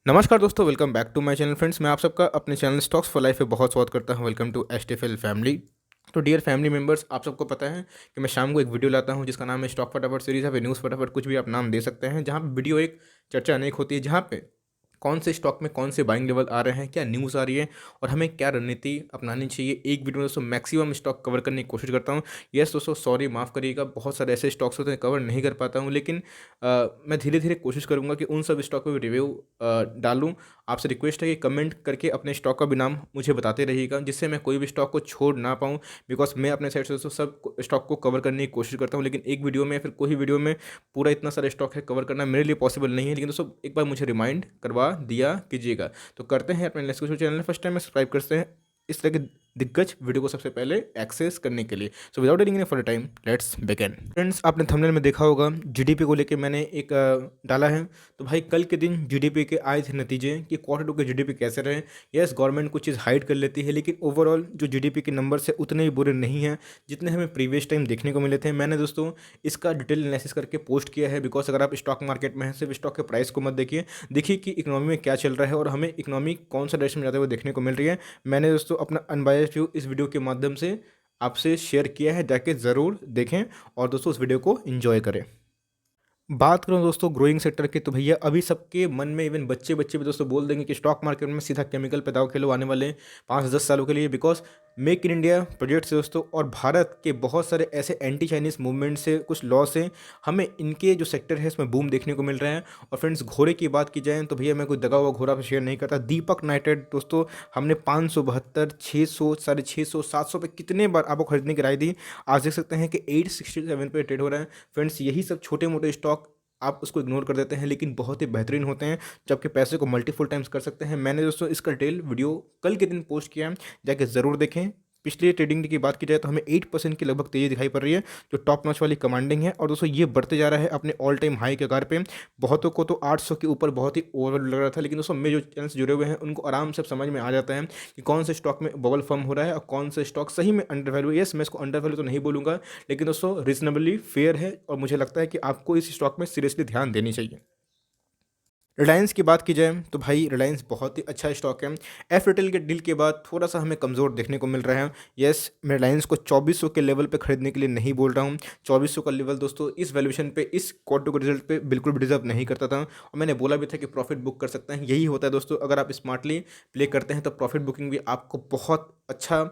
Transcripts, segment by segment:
नमस्कार दोस्तों, welcome back to my channel friends. मैं आप सबका अपने चैनल स्टॉक्स फॉर लाइफ पे बहुत स्वागत करता हूं। Welcome to STFL family. तो डियर फैमिली मेंबर्स, आप सबको पता है कि मैं शाम को एक वीडियो लाता हूं जिसका नाम है स्टॉक फटाफट सीरीज है, न्यूज़ फटाफट, कुछ भी आप नाम दे सकते हैं, जहां पे वीडियो एक चर्चा अनेक होती है, जहां पे कौन से स्टॉक में कौन से बाइंग लेवल आ रहे हैं, क्या न्यूज़ आ रही है और हमें क्या रणनीति अपनानी चाहिए। एक वीडियो में दोस्तों मैक्सिमम स्टॉक कवर करने की कोशिश करता हूँ। यस दोस्तों, सॉरी, माफ़ करिएगा, बहुत सारे ऐसे स्टॉक्स होते हैं कवर नहीं कर पाता हूँ, लेकिन मैं धीरे धीरे कोशिश करूँगा कि उन सब स्टॉक पर भी रिव्यू डालूँ। आपसे रिक्वेस्ट है कि कमेंट करके अपने स्टॉक का भी नाम मुझे बताते रहिएगा, जिससे मैं कोई भी स्टॉक को छोड़ ना पाऊँ। बिकॉज मैं अपने साइड से दोस्तों सब स्टॉक को कवर करने की कोशिश करता हूँ, लेकिन एक वीडियो में फिर कोई वीडियो में पूरा इतना सारा स्टॉक है कवर करना मेरे लिए पॉसिबल नहीं है। लेकिन दोस्तों एक बार मुझे रिमाइंड करवा दिया कीजिएगा। तो करते हैं अपने let's go channel, first time में सब्सक्राइब करते हैं इस तरह के दिग्गज वीडियो को सबसे पहले एक्सेस करने के लिए। So without any for time let's begin. Friends, आपने थंबनेल में देखा होगा जीडीपी को लेके मैंने एक डाला है। तो भाई कल के दिन जीडीपी के आए थे नतीजे कि क्वार्टर टू के जीडीपी कैसे रहे। यस, गवर्नमेंट कुछ चीज़ हाइड कर लेती है, लेकिन ओवरऑल जो जीडीपी के नंबर से उतने भी बुरे नहीं हैं जितने हमें प्रीवियस टाइम देखने को मिले थे। मैंने दोस्तों इसका डिटेल एनालिसिस करके पोस्ट किया है। बिकॉज अगर आप स्टॉक मार्केट में हैं, सिर्फ स्टॉक के प्राइस को मत देखिए, देखिए कि इकोनॉमी में क्या चल रहा है और हमें इकोनॉमी कौन सा डायरेक्शन में जाते हुए देखने को मिल रही है। मैंने दोस्तों अपना अनबायस्ड व्यू इस वीडियो के माध्यम से आपसे शेयर किया है, जाके ज़रूर देखें और दोस्तों उस वीडियो को एंजॉय करें। बात करूं दोस्तों ग्रोइंग सेक्टर की, तो भैया अभी सबके मन में, इवन बच्चे बच्चे भी दोस्तों बोल देंगे कि स्टॉक मार्केट में सीधा केमिकल पे दाव खेलो आने वाले 5-10 सालों के लिए। Because make in India project से दोस्तों और भारत के बहुत सारे ऐसे एंटी चाइनीज़ मूवमेंट से कुछ लॉ से हमें इनके जो सेक्टर है इसमें बूम देखने को मिल रहे हैं। और फ्रेंड्स, घोड़े की बात की जाए तो भैया मैं कोई दगा हुआ घोड़ा पे शेयर नहीं करता। दीपक नाइटेड दोस्तों हमने 572, 600, 650, 700 पे कितने बार आपको खरीदने की राय दी। आज देख सकते हैं कि 867 पे ट्रेड हो रहा है। फ्रेंड्स, यही सब छोटे मोटे स्टॉक आप उसको इग्नोर कर देते हैं, लेकिन बहुत ही बेहतरीन होते हैं, जबकि पैसे को मल्टीपल टाइम्स कर सकते हैं। मैंने दोस्तों इसका डिटेल वीडियो कल के दिन पोस्ट किया है, जाके ज़रूर देखें। पिछले ट्रेडिंग डे की बात की जाए तो हमें 8% की लगभग तेज़ी दिखाई पड़ रही है, जो टॉप नॉच वाली कमांडिंग है। और दोस्तों ये बढ़ते जा रहा है अपने ऑल टाइम हाई के आकार पे। बहुतों को तो 800 के ऊपर बहुत ही ओवर लग रहा था, लेकिन दोस्तों मेरे जो चैनल से जुड़े हुए हैं उनको आराम से समझ में आ जाता है कि कौन से स्टॉक में बबल फॉर्म हो रहा है और कौन से स्टॉक सही में अंडर वैल्यू। यस, मैं इसको अंडर वैल्यू तो नहीं बोलूँगा, लेकिन दोस्तों रिजनेबली फेयर है और मुझे लगता है कि आपको इस स्टॉक में सीरियसली ध्यान देनी चाहिए। रिलायंस की बात की जाए तो भाई रिलायंस बहुत ही अच्छा स्टॉक है। एफ रिटेल के डील के बाद थोड़ा सा हमें कमज़ोर देखने को मिल रहा है। यस, मैं रिलायंस को 2400 के लेवल पे खरीदने के लिए नहीं बोल रहा हूँ। 2400 का लेवल दोस्तों इस वैल्यूएशन पे, इस क्वार्टर के रिजल्ट पे बिल्कुल भी डिजर्व नहीं करता था। और मैंने बोला भी था कि प्रॉफिट बुक कर सकते हैं। यही होता है दोस्तों, अगर आप स्मार्टली प्ले करते हैं तो प्रॉफिट बुकिंग भी आपको बहुत अच्छा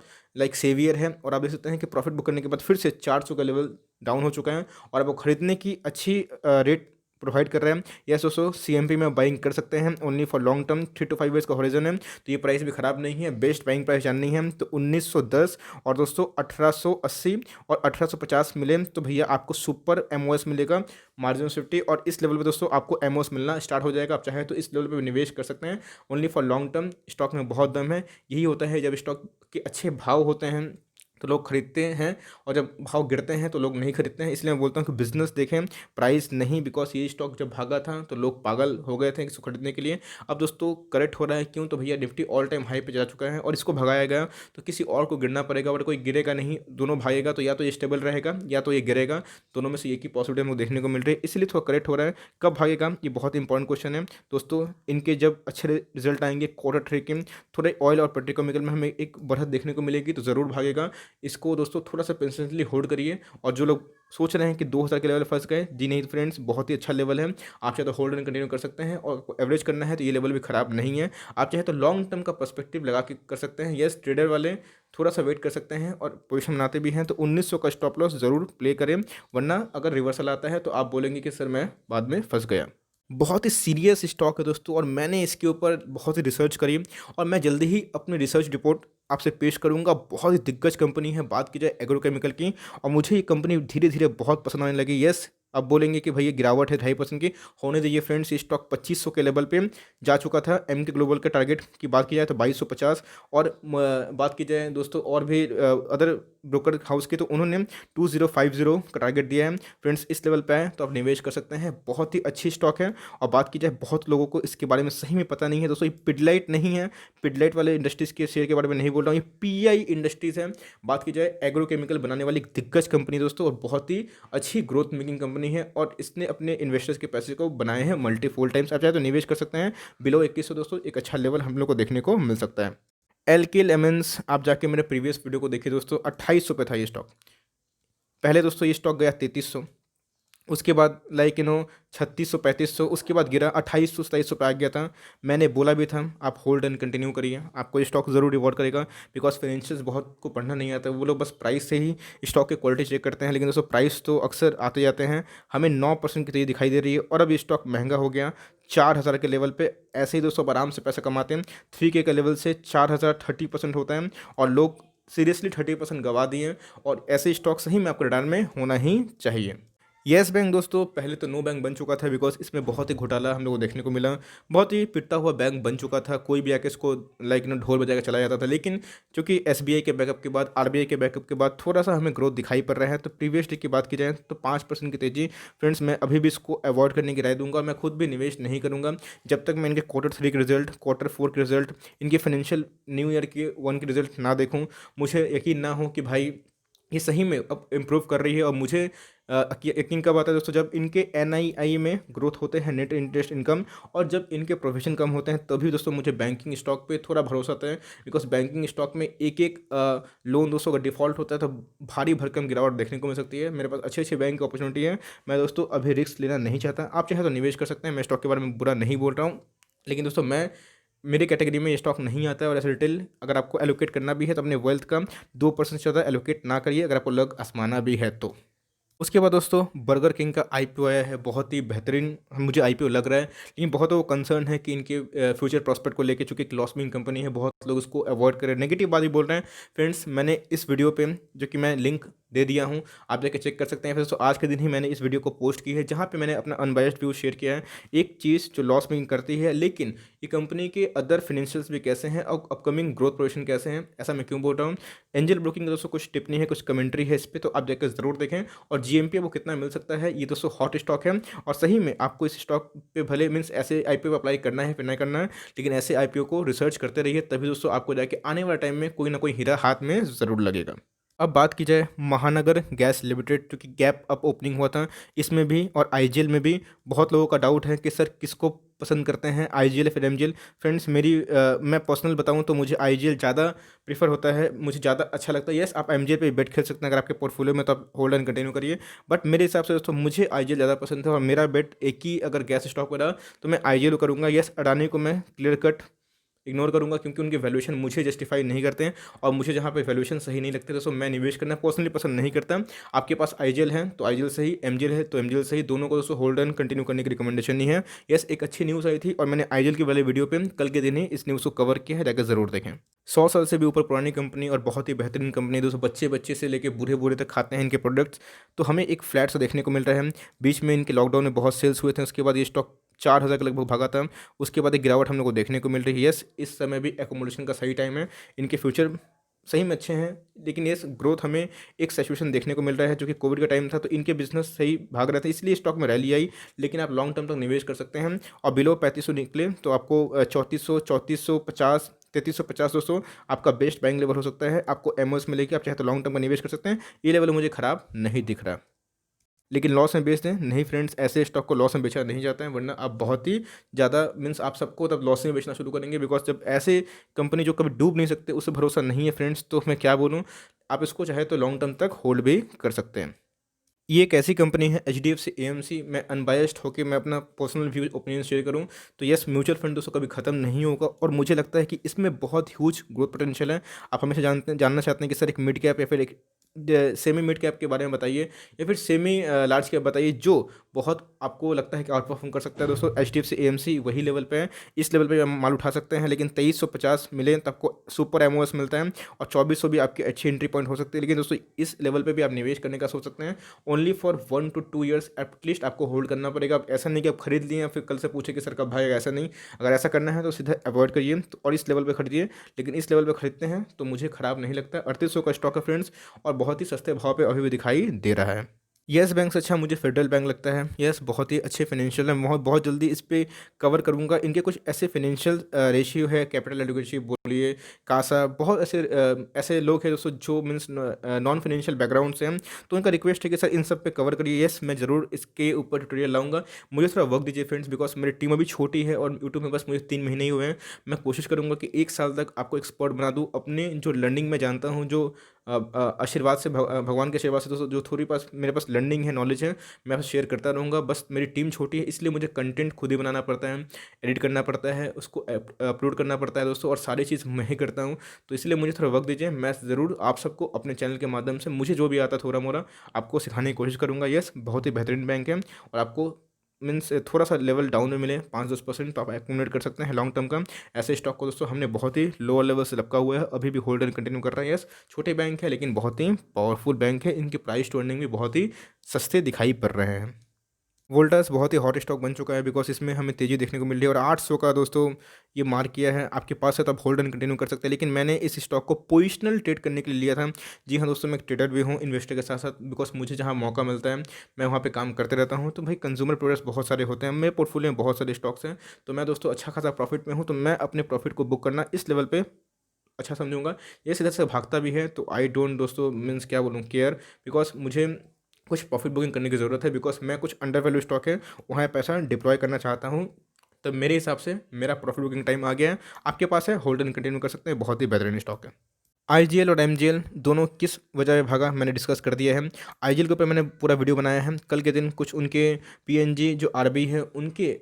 सेवियर है। और आप देख सकते हैं कि प्रॉफिट बुक करने के बाद फिर से 400 का लेवल डाउन हो चुका है और आपको खरीदने की अच्छी रेट प्रोवाइड कर रहे हैं। यस दोस्तों, सीएमपी में बाइंग कर सकते हैं only for long term, 3 to 5 years का हॉरिजन है। तो ये प्राइस भी ख़राब नहीं है। बेस्ट बाइंग प्राइस जाननी है तो 1910 और दोस्तों 1880 और 1850 मिले तो भैया आपको सुपर एमओएस मिलेगा, मार्जिन ऑफ सेफ्टी। और इस लेवल पे दोस्तों आपको एमओएस मिलना स्टार्ट हो जाएगा। आप चाहे तो इस लेवल पे भी निवेश कर सकते हैं only for long term. Stock में बहुत दम है। यही होता है जब स्टॉक के अच्छे भाव होते हैं तो लोग खरीदते हैं, और जब भाव गिरते हैं तो लोग नहीं खरीदते हैं। इसलिए मैं बोलता हूँ कि बिजनेस देखें, प्राइस नहीं। बिकॉज ये स्टॉक जब भागा था तो लोग पागल हो गए थे इसको खरीदने के लिए। अब दोस्तों करेक्ट हो रहा है, क्यों? तो भैया निफ्टी ऑल टाइम हाई पे जा चुका है और इसको भगाया गया तो किसी और को गिरना पड़ेगा, और कोई गिरेगा नहीं। दोनों भागेगा तो या तो ये स्टेबल रहेगा या तो ये गिरेगा। दोनों में से एक ही पॉसिबिलिटी हमको देखने को मिल रही है, इसलिए थोड़ा करेक्ट हो रहा है। कब भागेगा ये बहुत इंपॉर्टेंट क्वेश्चन है दोस्तों। इनके जब अच्छे रिजल्ट आएंगे क्वार्टर 3 के, थोड़े ऑयल और पेट्रोकेमिकल में हमें एक बढ़त देखने को मिलेगी तो ज़रूर भागेगा। इसको दोस्तों थोड़ा सा पेशेंटली होल्ड करिए। और जो लोग सोच रहे हैं कि 2000 के लेवल फंस गए, जी नहीं फ्रेंड्स, बहुत ही अच्छा लेवल है। आप चाहे तो होल्ड एंड कंटिन्यू कर सकते हैं, और एवरेज करना है तो ये लेवल भी ख़राब नहीं है। आप चाहे तो लॉन्ग टर्म का पर्सपेक्टिव लगा के कर सकते हैं। यस, ट्रेडर वाले थोड़ा सा वेट कर सकते हैं और पोजीशन बनाते भी हैं तो 1900 का स्टॉप लॉस ज़रूर प्ले करें, वरना अगर रिवर्सल आता है तो आप बोलेंगे कि सर मैं बाद में फंस गया। बहुत ही सीरियस स्टॉक है दोस्तों, और मैंने इसके ऊपर बहुत ही रिसर्च करी और मैं जल्दी ही अपनी रिसर्च रिपोर्ट आपसे पेश करूंगा। बहुत ही दिग्गज कंपनी है बात की जाए एग्रोकेमिकल की, और मुझे ये कंपनी धीरे धीरे बहुत पसंद आने लगी। यस, अब बोलेंगे कि भैया गिरावट है 2.5% की, होने दीजिए फ्रेंड्स। ये स्टॉक 2500 के लेवल पे जा चुका था। एम के ग्लोबल के टारगेट की बात की जाए तो 2250, और बात की जाए दोस्तों और भी अदर ब्रोकर हाउस की तो उन्होंने 2050 का टारगेट दिया है। फ्रेंड्स इस लेवल पे आए तो आप निवेश कर सकते हैं, बहुत ही अच्छी स्टॉक है। और बात की जाए बहुत लोगों को इसके बारे में सही में पता नहीं है दोस्तों। ये पिडलाइट नहीं है, पिडलाइट वाले इंडस्ट्रीज़ के शेयर के बारे में नहीं बोल रहा हूँ, ये पीआई इंडस्ट्रीज़ है। बात की जाए एग्रोकेमिकल बनाने वाली एक दिग्गज कंपनी दोस्तों, और बहुत ही अच्छी ग्रोथ मेकिंग कंपनी। कंपनी है और इसने अपने इन्वेस्टर्स के पैसे को बनाए हैं मल्टीफोल टाइम्स। आप चाहे तो निवेश कर सकते हैं बिलो 2100 दोस्तों, एक अच्छा लेवल हम लोग को देखने को मिल सकता है। एलकेल एमेंस, आप जाके मेरे प्रीवियस वीडियो को देखिए दोस्तों, 2800 पे था ये स्टॉक। पहले दोस्तों ये स्टॉक गया 3300, उसके बाद लाइक 3600 3500, उसके बाद गिरा 2800 2700 पे आ गया था। मैंने बोला भी था आप होल्ड एंड कंटिन्यू करिए, आपको ये स्टॉक ज़रूर रिवॉर्ड करेगा। बिकॉज फाइनेंशियल्स बहुत को पढ़ना नहीं आता, वो लोग बस प्राइस से ही स्टॉक की क्वालिटी चेक करते हैं। लेकिन दोस्तों प्राइस तो अक्सर आते जाते हैं, हमें 9% की तेज़ी दिखाई दे रही है और अब ये स्टॉक महंगा हो गया 4000 के लेवल पे। ऐसे ही दोस्तों आराम से पैसा कमाते हैं, 3K के लेवल से 4000 30% होता है और लोग सीरियसली 30% गवा दिए हैं। और ऐसे स्टॉक सही में आपको रिटर्न में होना ही चाहिए। येस बैंक दोस्तों पहले तो नो बैंक बन चुका था, बिकॉज इसमें बहुत ही घोटाला हम लोग को देखने को मिला। बहुत ही पिटता हुआ बैंक बन चुका था, कोई भी आके इसको लाइक ढोल बजा के चला जाता था। लेकिन चूंकि SBI के बैकअप के बाद, RBI के बैकअप के बाद थोड़ा सा हमें ग्रोथ दिखाई पड़ रहा है। तो प्रीवियस डे की बात की जाए तो 5% की तेजी फ्रेंड्स, मैं अभी भी इसको अवॉइड करने की राय दूंगा। मैं खुद भी निवेश नहीं करूंगा जब तक मैं इनके Q3 के रिजल्ट, Q4 के रिजल्ट, इनके फाइनेंशियल न्यू ईयर के 1 के रिजल्ट ना देखूँ, मुझे यकीन ना हो कि भाई ये सही में अब इम्प्रूव कर रही है। और मुझे यकीन कब आता है दोस्तों, जब इनके NII में ग्रोथ होते हैं, नेट इंटरेस्ट इनकम, और जब इनके प्रोविजन कम होते हैं, तभी दोस्तों मुझे बैंकिंग स्टॉक पे थोड़ा भरोसा आता है। बिकॉज बैंकिंग स्टॉक में एक एक लोन दोस्तों अगर डिफ़ॉल्ट होता है तो भारी भरकम गिरावट देखने को मिल सकती है। मेरे पास अच्छी अच्छी बैंक की अपॉर्चुनिटी है, मैं दोस्तों अभी रिस्क लेना नहीं चाहता। आप चाहे तो निवेश कर सकते हैं, मैं स्टॉक के बारे में बुरा नहीं बोल रहा हूँ। लेकिन दोस्तों मैं मेरी कैटेगरी में ये स्टॉक नहीं आता है। और ऐसे रिटेल अगर आपको एलोकेट करना भी है तो अपने वेल्थ का 2% से ज़्यादा एलोकेट ना करिए, अगर आपको लग आसमाना भी है तो। उसके बाद दोस्तों बर्गर किंग का IPO आया है, बहुत ही बेहतरीन मुझे IPO लग रहा है। लेकिन बहुत वो कंसर्न है कि इनके फ्यूचर प्रॉस्पेक्ट को लेके, चूंकि एक लॉस मेकिंग कंपनी है, बहुत लोग उसको अवॉइड करें, नेगेटिव बात ही बोल रहे हैं। फ्रेंड्स मैंने इस वीडियो पे, जो कि मैं लिंक दे दिया हूँ, आप जाके चेक कर सकते हैं। फिर दोस्तों आज के दिन ही मैंने इस वीडियो को पोस्ट की है, जहाँ पे मैंने अपना अनबायस्ड व्यू शेयर किया है। एक चीज़ जो लॉस मेकिंग करती है, लेकिन ये कंपनी के अदर फाइनेंशियल्स भी कैसे हैं और अपकमिंग ग्रोथ प्रोजेक्शन कैसे हैं, ऐसा मैं क्यों बोल रहा हूँ। एंजल ब्रोकिंग का दोस्तों कुछ टिप्पणी है, कुछ कमेंट्री है इस पर, तो आप जाकर ज़रूर देखें। और GMP वो कितना मिल सकता है, ये दोस्तों हॉट स्टॉक है। और सही में आपको इस स्टॉक पे भले मीन्स ऐसे IPO अप्लाई करना है फिर नहीं करना है, लेकिन ऐसे IPO को रिसर्च करते रहिए, तभी दोस्तों आपको जाके आने वाले टाइम में कोई ना कोई हीरा हाथ में ज़रूर लगेगा। अब बात की जाए महानगर गैस लिमिटेड, जो कि गैप अप ओपनिंग हुआ था, इसमें भी और IGL में भी बहुत लोगों का डाउट है कि सर किसको पसंद करते हैं, IGL या फिर MGL। फ्रेंड्स मैं पर्सनल बताऊं तो मुझे IGL ज़्यादा प्रीफर होता है, मुझे ज़्यादा अच्छा लगता है। यस आप MGL पे बेट खेल सकते हैं, अगर आपके पोर्टफोलियो में तो आप होल्ड एंड कंटिन्यू करिए। बट मेरे हिसाब से दोस्तों मुझे IGL ज़्यादा पसंद है और मेरा बेट एक ही अगर गैस स्टॉक पर रहा तो मैं IGL को करूँगा। यस अडानी को मैं क्लियर कट इग्नोर करूंगा, क्योंकि उनके वैल्यूएशन मुझे जस्टिफाई नहीं करते हैं। और मुझे जहाँ पे वैल्यूएशन सही नहीं लगते दोस्तों मैं निवेश करना पर्सनली पसंद नहीं करता। आपके पास IGL है तो IGL सही, MGL है तो MGL सही, दोनों को दोस्तों होल्ड एंड कंटिन्यू करने की रिकमेंडेशन नहीं है। यस एक अच्छी न्यूज़ आई थी और मैंने IGL की वाले वीडियो पे कल के दिन ही इस न्यूज़ को कवर किया है, जाकर ज़रूर देखें। 100 साल से भी ऊपर पुरानी कंपनी और बहुत ही बेहतरीन कंपनी दोस्तों, बच्चे बच्चे से लेकर बूढ़े बूढ़े तक खाते हैं इनके प्रोडक्ट्स। तो हमें एक फ्लैट सा देखने को मिल रहा है। बीच में इनके लॉकडाउन में बहुत सेल्स हुए थे, उसके बाद ये स्टॉक 4000 के लगभग भागा था। उसके बाद एक गिरावट हम लोग को देखने को मिल रही है। यस इस समय भी एकोमोडेशन का सही टाइम है, इनके फ्यूचर सही में अच्छे हैं। लेकिन ये ग्रोथ हमें एक सिचुएशन देखने को मिल रहा है, जो कि कोविड का टाइम था तो इनके बिजनेस सही भाग रहे थे, इसलिए स्टॉक में रैली आई। लेकिन आप लॉन्ग टर्म तक निवेश कर सकते हैं। और बिलो 3500 निकले तो आपको 3400 3450 3350 दोस्तों आपका बेस्ट बाइंग लेवल हो सकता है। आपको एमओएस मिलेगी, आप चाहे तो लॉन्ग टर्म का निवेश कर सकते हैं। ये लेवल मुझे खराब नहीं दिख रहा, लेकिन लॉस में बेच दें नहीं फ्रेंड्स, ऐसे स्टॉक को लॉस में बेचा नहीं जाता है, वरना आप बहुत ही ज़्यादा मीन्स आप सबको तब लॉस में बेचना शुरू करेंगे। बिकॉज जब ऐसे कंपनी जो कभी डूब नहीं सकते उससे भरोसा नहीं है फ्रेंड्स, तो मैं क्या बोलूँ, आप इसको चाहे तो लॉन्ग टर्म तक होल्ड भी कर सकते हैं। ये एक ऐसी कंपनी है HDFC AMC, मैं अनबायस्ड होकर मैं अपना पर्सनल व्यू ओपिनियन शेयर करूं तो यस म्यूचुअल फंड दोस्तों कभी ख़त्म नहीं होगा और मुझे लगता है कि इसमें बहुत ह्यूज ग्रोथ पोटेंशियल है। आप हमेशा जानना चाहते हैं कि सर एक मिड कैप या फिर एक सेमी मिड कैप के बारे में बताइए या फिर सेमी लार्ज कैप बताइए जो बहुत आपको लगता है कि आउट परफॉर्म कर सकता है। दोस्तों HDFC AMC वही लेवल पे है, इस लेवल पे माल उठा सकते हैं। लेकिन 2350 मिले तो आपको सुपर एमओएस मिलता है और 2400 भी आपकी अच्छी एंट्री पॉइंट हो सकती है। लेकिन दोस्तों इस लेवल पे भी आप निवेश करने का सोच सकते हैं, only for 1 to 2 years at least आपको होल्ड करना पड़ेगा। आप ऐसा नहीं कि आप खरीद लिए फिर कल से पूछे कि सर कब भाई, ऐसा नहीं। अगर ऐसा करना है तो सीधा अवॉइड करिए और इस लेवल पर खरीदिए। लेकिन इस लेवल पर खरीदते हैं तो मुझे खराब नहीं लगता। 3800 का स्टॉक है फ्रेंड्स और बहुत ही सस्ते भाव पर अभी भी दिखाई दे रहा है। येस बैंक से अच्छा मुझे फेडरल बैंक लगता है। येस बहुत ही अच्छे फाइनेंशियल है, बहुत बहुत जल्दी इस पे कवर करूँगा। इनके कुछ ऐसे फाइनेंशियल रेशियो है, कैपिटल एडिक्वेसी बोलिए, कासा, बहुत ऐसे ऐसे लोग हैं दोस्तों जो मीन्स नॉन फाइनेंशियल बैकग्राउंड से हैं, तो उनका रिक्वेस्ट है कि सर इन सब पे कवर करिए। येस मैं ज़रूर इसके ऊपर ट्यूटोरियल लाऊंगा। मुझे थोड़ा वक्त दीजिए फ्रेंड्स, बिकॉज मेरी टीम अभी छोटी है और यूट्यूब में बस मुझे 3 महीने ही हुए हैं। मैं कोशिश करूँगा कि 1 साल तक आपको एक्सपर्ट बना दूँ अपने जो लर्निंग में जानता हूँ, जो आशीर्वाद से भगवान के आशीर्वाद से दोस्तों जो थोड़ी पास मेरे पास लर्निंग है, नॉलेज है, मैं आपसे शेयर करता रहूँगा। बस मेरी टीम छोटी है इसलिए मुझे कंटेंट खुद ही बनाना पड़ता है, एडिट करना पड़ता है, उसको अपलोड करना पड़ता है दोस्तों, और सारी चीज़ मैं ही करता हूँ। तो इसलिए मुझे थोड़ा वक्त दीजिए, मैं ज़रूर आप सबको अपने चैनल के माध्यम से मुझे जो भी आता थोड़ा मोड़ा आपको सिखाने की कोशिश करूँगा। यस बहुत ही बेहतरीन बैंक है, और आपको मीन्स थोड़ा सा लेवल डाउन में मिले 5-10% तो आप एक्यूमुलेट कर सकते हैं लॉन्ग टर्म का। ऐसे स्टॉक को दोस्तों हमने बहुत ही लोअर लेवल से लपका हुआ है, अभी भी होल्ड एंड कंटिन्यू कर रहा है। यस छोटे बैंक है लेकिन बहुत ही पावरफुल बैंक है, इनके प्राइस टू अर्निंग भी बहुत ही सस्ते दिखाई पड़ रहे हैं। वोल्टास बहुत ही हॉट स्टॉक बन चुका है, बिकॉज इसमें हमें तेज़ी देखने को मिल रही है, और 800 का दोस्तों ये मार्क किया है। आपके पास है तो आप होल्ड एंड कंटिन्यू कर सकते हैं, लेकिन मैंने इस स्टॉक को पोजिशनल ट्रेड करने के लिए लिया था। जी हाँ दोस्तों, मैं एक ट्रेडर भी हूँ इन्वेस्टर के साथ साथ, बिकॉज मुझे जहाँ मौका मिलता है मैं वहाँ पे काम करते रहता हूँ। तो भाई कंज्यूमर प्रोडक्ट्स बहुत सारे होते हैं, मेरे पोर्टफोलियो में बहुत सारे स्टॉक्स हैं, तो मैं दोस्तों अच्छा खासा प्रॉफिट में हूँ। तो मैं अपने प्रॉफिट को बुक करना इस लेवल पे अच्छा समझूंगा। ये सीधा से भागता भी है तो आई डोंट दोस्तों मीन्स क्या बोलूँ केयर, बिकॉज मुझे कुछ प्रॉफिट बुकिंग करने की ज़रूरत है, बिकॉज मैं कुछ अंडर वैल्यू स्टॉक है वहाँ पैसा डिप्लॉय करना चाहता हूँ। तो मेरे हिसाब से मेरा प्रॉफिट बुकिंग टाइम आ गया है। आपके पास है होल्ड एंड कंटिन्यू कर सकते हैं, बहुत ही बेहतरीन स्टॉक है। आईजीएल और एमजीएल दोनों किस वजह से भागा मैंने डिस्कस कर दिया है। आईजीएल के ऊपर मैंने पूरा वीडियो बनाया है। कल के दिन कुछ उनके पीएनजी जो आरबी है उनके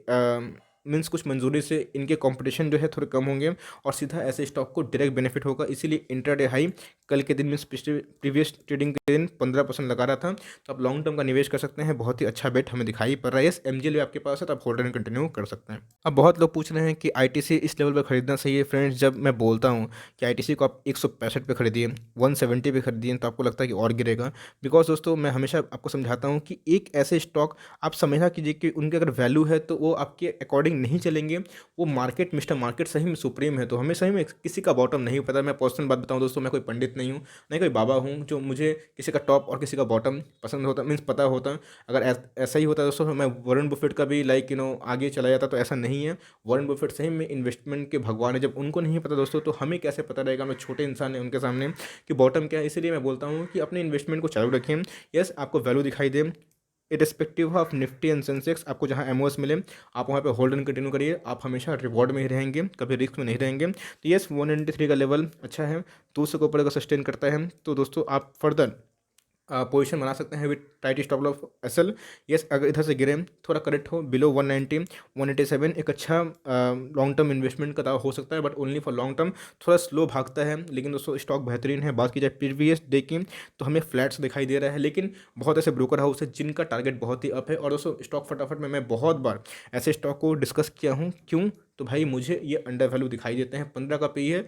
मीन्स कुछ मंजूरी से इनके कंपटीशन जो है थोड़े कम होंगे, और सीधा ऐसे स्टॉक को डायरेक्ट बेनिफिट होगा, इसीलिए इंटरडे हाई कल के दिन मीन्स प्रीवियस ट्रेडिंग के दिन 15% लगा रहा था। तो आप लॉन्ग टर्म का निवेश कर सकते हैं, बहुत ही अच्छा बेट हमें दिखाई पड़ रहा है। यस एमजीएल भी आपके पास है तो आप होल्ड एंड कंटिन्यू कर सकते हैं। अब बहुत लोग पूछ रहे हैं कि आईटीसी इस लेवल पर खरीदना सही है। फ्रेंड्स जब मैं बोलता हूँ कि आईटीसी को आप 165 पे खरीदिए, 170 पे खरीदिए, तो आपको लगता है कि और गिरेगा। बिकॉज दोस्तों मैं हमेशा आपको समझाता हूँ कि एक ऐसे स्टॉक आप समझना कीजिए कि उनके अगर वैल्यू है तो वो आपके अकॉर्डिंग नहीं चलेंगे। वो मार्केट मिस्टर मार्केट सही में सुप्रीम है, तो हमें सही में किसी का बॉटम नहीं पता। मैं पर्सनल बात बताऊँ दोस्तों, मैं कोई पंडित नहीं हूँ, नहीं कोई बाबा हूँ जो मुझे किसी का टॉप और किसी का बॉटम पसंद होता मीन्स पता होता। अगर ऐसा ही होता दोस्तों तो मैं वॉरेन बफेट का भी आगे चला जाता, तो ऐसा नहीं है। वॉरेन बफेट सही में इन्वेस्टमेंट के भगवान है, जब उनको नहीं पता दोस्तों तो हमें कैसे पता रहेगा, हम छोटे इंसान हैं उनके सामने, कि बॉटम क्या है। इसीलिए मैं बोलता हूँ कि अपने इन्वेस्टमेंट को चालू रखें। यस आपको वैल्यू दिखाई दे irrespective of Nifty and Sensex, आपको जहाँ एमओएस मिले आप वहाँ पे होल्ड एंड कंटिन्यू करिए। आप हमेशा रिवॉर्ड में ही रहेंगे, कभी रिस्क में नहीं रहेंगे। तो यस 193 का लेवल अच्छा है, 200 के ऊपर अगर सस्टेन करता है तो दोस्तों आप फर्दर पोजीशन बना सकते हैं with tight stop loss SL. Yes अगर इधर से गिरे थोड़ा करेक्ट हो बिलो 190 187 एक अच्छा लॉन्ग टर्म इन्वेस्टमेंट का दावा हो सकता है, but only for long term. थोड़ा स्लो भागता है लेकिन दोस्तों स्टॉक बेहतरीन है। बात की जाए प्रीवियस डे की तो हमें फ्लैट्स दिखाई दे रहा है, लेकिन बहुत ऐसे ब्रोकर हाउस है जिनका टारगेट बहुत ही अप है। और दोस्तों स्टॉक फटाफट में मैं बहुत बार ऐसे स्टॉक को डिस्कस किया हूँ, क्यों तो भाई मुझे ये अंडर वैल्यू दिखाई देते हैं। 15 का पी है,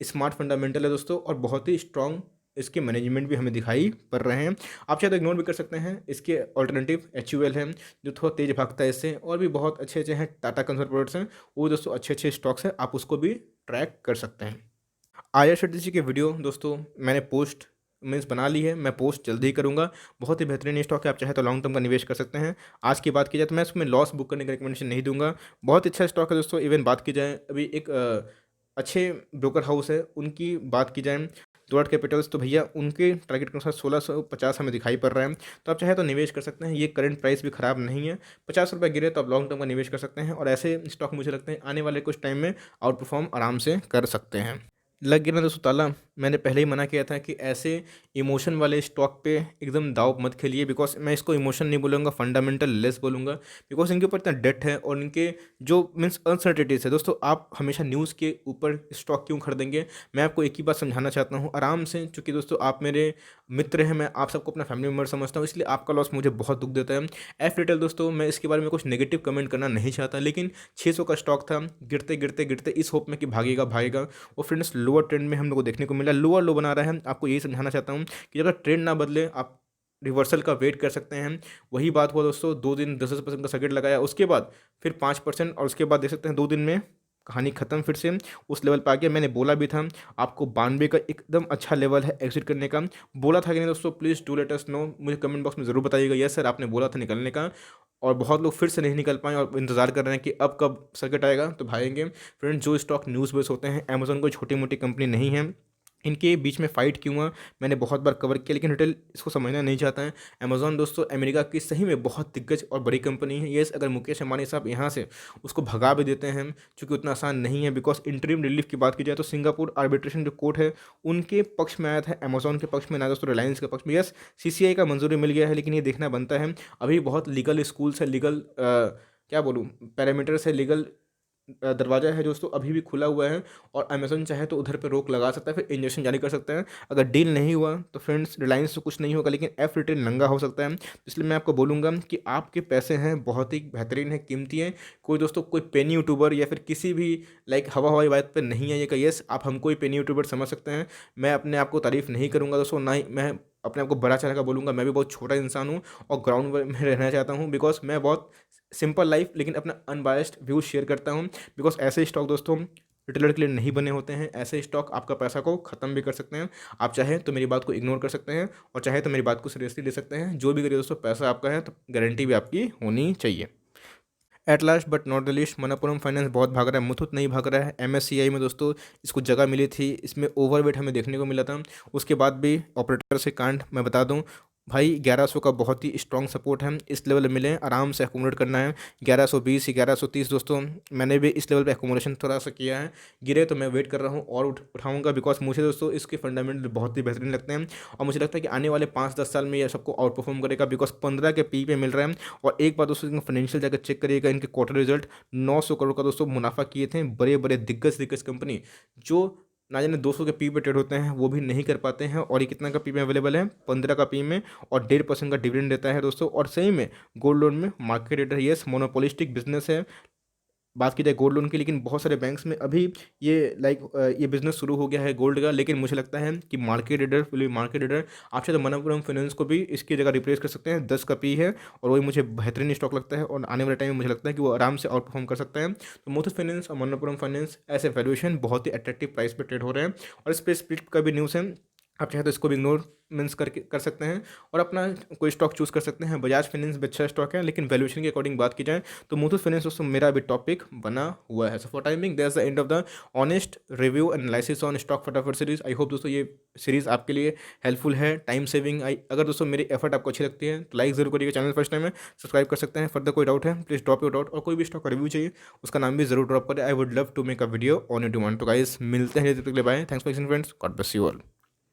स्मार्ट फंडामेंटल है दोस्तों, और बहुत ही स्ट्रॉन्ग इसके मैनेजमेंट भी हमें दिखाई पड़ रहे हैं। आप शायद इग्नोर भी कर सकते हैं। इसके ऑल्टरनेटिव एचयूएल है जो थोड़ा तेज भागता है इससे, और भी बहुत अच्छे अच्छे हैं टाटा कंज्यूमर प्रोडक्ट्स हैं, वो दोस्तों अच्छे अच्छे स्टॉक्स हैं, आप उसको भी ट्रैक कर सकते हैं। आईआरसीटीसी के वीडियो दोस्तों मैंने पोस्ट मीन्स बना ली है, मैं पोस्ट जल्दी ही करूँगा। बहुत ही बेहतरीन स्टॉक है, आप चाहे तो लॉन्ग टर्म का निवेश कर सकते हैं। आज की बात की जाए तो मैं इसमें लॉस बुक करने का रिकमेंडेशन नहीं दूंगा। बहुत अच्छा स्टॉक है दोस्तों। इवन बात की जाए अभी एक अच्छे ब्रोकर हाउस है उनकी बात की जाए, डॉट कैपिटल्स, तो भैया उनके टारगेट के अनुसार 1650 हमें दिखाई पड़ रहा है। तो आप चाहे तो निवेश कर सकते हैं, ये करंट प्राइस भी ख़राब नहीं है। 50 रुपये गिरे तो आप लॉन्ग टर्म का निवेश कर सकते हैं, और ऐसे स्टॉक मुझे लगते हैं आने वाले कुछ टाइम में आउट परफॉर्म आराम से कर सकते हैं। लग गया ना दोस्तों ताला, मैंने पहले ही मना किया था कि ऐसे इमोशन वाले स्टॉक पे एकदम दाव मत खेलिए। बिकॉज मैं इसको इमोशन नहीं बोलूँगा, फंडामेंटल लेस बोलूँगा, बिकॉज इनके ऊपर इतना डेट है और इनके जो मीन्स अनसर्टिनिटीज है दोस्तों। आप हमेशा न्यूज़ के ऊपर स्टॉक क्यों खरीदेंगे? मैं आपको एक ही बात समझाना चाहता हूँ आराम से, चूँकि दोस्तों आप मेरे मित्र हैं, मैं आप सबको अपना फैमिली मेम्बर समझता हूँ, इसलिए आपका लॉस मुझे बहुत दुख देता है। एफ रिटेल दोस्तों मैं इसके बारे में कुछ नेगेटिव कमेंट करना नहीं चाहता, लेकिन 600 का स्टॉक था, गिरते गिरते गिरते इस होप में कि भागेगा भागेगा, वो फ्रेंड्स लोअर ट्रेंड में हम लोग को देखने को मिला, लोअर लो बना रहा है। आपको यही समझाना चाहता हूँ कि अगर ट्रेंड ना बदले आप रिवर्सल का वेट कर सकते हैं। वही बात हुआ दोस्तों, 2 दिन 10% का सर्किट लगाया, उसके बाद फिर 5%, और उसके बाद देख सकते हैं 2 दिन में कहानी ख़त्म फिर से उस लेवल पे आ गया। मैंने बोला भी था आपको 92 का एकदम अच्छा लेवल है एग्जिट करने का, बोला था कि नहीं दोस्तों? Please do let us know, मुझे कमेंट बॉक्स में ज़रूर बताइएगा यस सर आपने बोला था निकलने का। और बहुत लोग फिर से नहीं निकल पाए और इंतज़ार कर रहे हैं कि अब कब सर्किट आएगा। तो भाएंगे फ्रेंड, जो स्टॉक न्यूज़ बेस होते हैं, अमेज़न कोई छोटी मोटी कंपनी नहीं है। इनके बीच में फ़ाइट क्यों हुआ मैंने बहुत बार कवर किया, लेकिन रिटेल इसको समझना नहीं चाहता है। अमेज़न दोस्तों अमेरिका की सही में बहुत दिग्गज और बड़ी कंपनी है। येस, अगर मुकेश अंबानी साहब यहाँ से उसको भगा भी देते हैं, चूँकि उतना आसान नहीं है, बिकॉज इंटरिम रिलीफ की बात की जाए तो सिंगापुर आर्बिट्रेशन जो कोर्ट है उनके पक्ष में आया था, अमेज़न के पक्ष में ना दोस्तों रिलायंस के पक्ष में। यस, सीसीआई का मंजूरी मिल गया है, लेकिन ये देखना बनता है अभी बहुत लीगल स्कूल्स है, लीगल क्या बोलूँ, पैरामीटर्स है, लीगल दरवाज़ा है दोस्तों अभी भी खुला हुआ है। और अमेज़न चाहे तो उधर पे रोक लगा सकता है, फिर इंजेक्शन जारी कर सकता है। अगर डील नहीं हुआ तो फ्रेंड्स रिलायंस से कुछ नहीं होगा, लेकिन एफ रिटेल नंगा हो सकता है। तो इसलिए मैं आपको बोलूँगा कि आपके पैसे हैं बहुत ही बेहतरीन है, कीमती हैं। कोई दोस्तों कोई पेनी यूट्यूबर या फिर किसी भी लाइक हवा हवाई बात पर नहीं आइएगा। यस, आप हमको ही पेनी यूट्यूबर समझ सकते हैं, मैं अपने आप को तारीफ़ नहीं करूँगा दोस्तों, ना ही मैं अपने आप को बड़ा चढ़ा कर बोलूँगा। मैं भी बहुत छोटा इंसान हूँ और ग्राउंड में रहना चाहता हूँ, बिकॉज मैं बहुत सिंपल लाइफ लेकिन अपना अनबायस्ड व्यूज शेयर करता हूँ। बिकॉज ऐसे स्टॉक दोस्तों रिटेलर के लिए नहीं बने होते हैं। ऐसे स्टॉक आपका पैसा को ख़त्म भी कर सकते हैं। आप चाहे तो मेरी बात को इग्नोर कर सकते हैं और चाहे तो मेरी बात को सीरियसली ले सकते हैं। जो भी करिए दोस्तों, पैसा आपका है तो गारंटी भी आपकी होनी चाहिए। At last but not the least, Manappuram finance बहुत भाग रहा है, मुथूट नहीं भाग रहा है। एमएससीआई में दोस्तों इसको जगह मिली थी, इसमें ओवरवेट हमें देखने को मिला था। उसके बाद भी ऑपरेटर से कांड मैं बता दूं भाई, 1100 का बहुत ही स्ट्रॉन्ग सपोर्ट है, इस लेवल मिले आराम से एकोमोडेट करना है। 1120 1130 दोस्तों मैंने भी इस लेवल पे एकोमोडेशन थोड़ा सा किया है। गिरे तो मैं वेट कर रहा हूँ और उठाऊंगा, बिकॉज मुझे दोस्तों इसके फंडामेंटल बहुत ही बेहतरीन लगते हैं। और मुझे लगता है कि आने वाले 5-10 साल में ये सबको आउट परफॉर्म करेगा, बिकॉज 15 के पी पे मिल रहा है। और एक बार दोस्तों इनका फाइनेंशियल जाकर चेक करिएगा, इनके क्वार्टर रिजल्ट 900 करोड़ का दोस्तों मुनाफा किए थे। बड़े बड़े दिग्गज कंपनी जो ना जाने 200 के पी पे ट्रेड होते हैं वो भी नहीं कर पाते हैं, और ये कितना का पी में अवेलेबल है? 15 का पी में, और 1.5% का डिविडेंड देता है दोस्तों। और सही में गोल्ड लोन में market leader, yes monopolistic business है बात की जाए गोल्ड लोन की, लेकिन बहुत सारे बैंक्स में अभी ये लाइक ये बिजनेस शुरू हो गया है गोल्ड का। लेकिन मुझे लगता है कि मार्केट लीडर आप चाहे तो मनप्पुरम फाइनेंस को भी इसकी जगह रिप्लेस कर सकते हैं। 10 का पी है और वही मुझे बेहतरीन स्टॉक लगता है, और आने वाले टाइम में मुझे लगता है कि वो आराम से आउट परफॉर्म कर सकते हैं। तो मुथूट फाइनेंस और मनप्पुरम फाइनेंस ऐसे वैल्यूएशन बहुत ही अट्रैक्टिव प्राइस पर ट्रेड हो रहे हैं। और इस पर स्प्लिट का भी न्यूज़ है, आप चाहे तो इसको भी इग्नोर मीन्स करके कर सकते हैं और अपना कोई स्टॉक चूज़ कर सकते हैं। बजाज फाइनेंस भी अच्छा स्टॉक है, लेकिन वैल्यूएशन के अकॉर्डिंग बात की जाए तो मुथूट फाइनेंस दोस्तों मेरा अभी टॉपिक बना हुआ है। So for timing that's the end of the honest review analysis on stock फटाफट सीरीज। आई होप दोस्तों ये सीरीज़ आपके लिए हेल्पफुल है, टाइम सेविंग। अगर दोस्तों मेरी एफर्ट आपको अच्छी लगती है तो लाइक जरूर करिएगा, चैनल फर्स्ट टाइम है सब्सक्राइब कर सकते हैं। फर्दर कोई डाउट है प्लीज़ ड्रॉप योर डाउट, और कोई भी स्टॉक का रिव्यू चाहिए उसका नाम भी जरूर ड्रॉप करें। I would love to make a video on your demand. तो गाइस मिलते हैं, bye, thanks for listening friends, God bless you all.